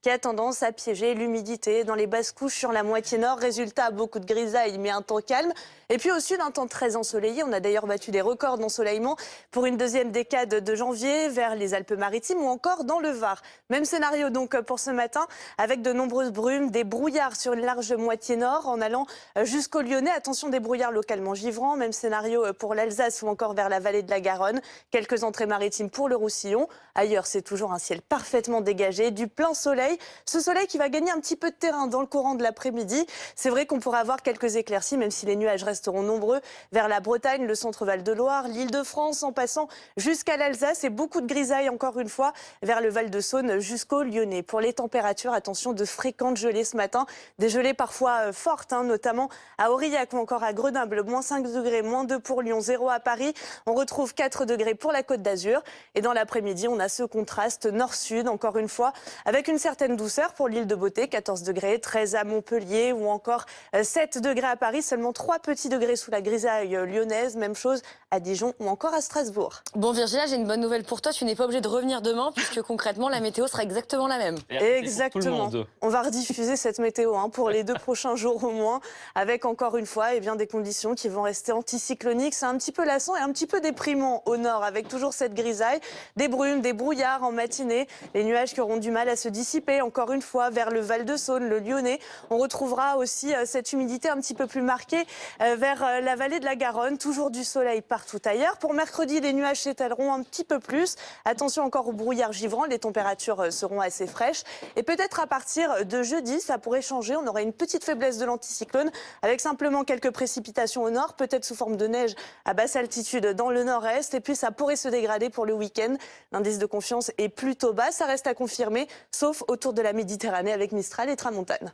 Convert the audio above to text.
qui a tendance à piéger l'humidité dans les basses couches sur la moitié nord. Résultat, beaucoup de grisailles, mais un temps calme. Et puis au sud, un temps très ensoleillé. On a d'ailleurs battu des records d'ensoleillement pour une deuxième décade de janvier vers les Alpes-Maritimes ou encore dans le Var. Même scénario donc pour ce matin avec de nombreuses brumes, des brouillards sur une large moitié nord en allant jusqu'au Lyonnais. Attention, des brouillards localement givrants. Même scénario pour l'Alsace ou encore vers la vallée de la Garonne. Quelques entrées maritimes pour le Roussillon. Ailleurs, c'est toujours un ciel parfaitement dégagé, du plein soleil. Ce soleil qui va gagner un petit peu de terrain dans le courant de l'après-midi. C'est vrai qu'on pourra avoir quelques éclaircies, même si les nuages resteront nombreux vers la Bretagne, le centre Val-de-Loire, l'Île-de-France, en passant jusqu'à l'Alsace et beaucoup de grisailles encore une fois vers le Val-de-Saône jusqu'au Lyonnais. Pour les températures, attention, de fréquentes gelées ce matin, des gelées parfois fortes, notamment à Aurillac ou encore à Grenoble, moins 5 degrés, moins 2 pour Lyon, 0 à Paris. On retrouve 4 degrés pour la Côte d'Azur. Et dans l'après-midi, on a ce contraste nord-sud, encore une fois, avec une certaine douceur pour l'île de Beauté, 14 degrés, 13 à Montpellier ou encore 7 degrés à Paris, seulement 3 petits degrés sous la grisaille lyonnaise, même chose à Dijon ou encore à Strasbourg. Bon Virginia, j'ai une bonne nouvelle pour toi, tu n'es pas obligée de revenir demain puisque concrètement la météo sera exactement la même. Exactement. On va rediffuser cette météo pour les 2 prochains jours au moins, avec encore une fois des conditions qui vont rester anticycloniques. C'est un petit peu lassant et un petit peu déprimant au nord, avec toujours cette grisaille, des brumes, des brouillards en matinée, les nuages qui auront du mal à se dissiper encore une fois vers le Val-de-Saône, le Lyonnais. On retrouvera aussi cette humidité un petit peu plus marquée vers la vallée de la Garonne, toujours du soleil partout ailleurs. Pour mercredi, les nuages s'étaleront un petit peu plus. Attention encore aux brouillards givrants, les températures seront assez fraîches. Et peut-être à partir de jeudi, ça pourrait changer. On aura une petite faiblesse de l'anticyclone avec simplement quelques précipitations au nord, peut-être sous forme de neige à basse altitude dans le nord-est. Et puis ça pourrait se dégrader pour le week-end. L'indice de confiance est plutôt bas. Ça reste à confirmer, sauf autour de la Méditerranée avec Mistral et Tramontane.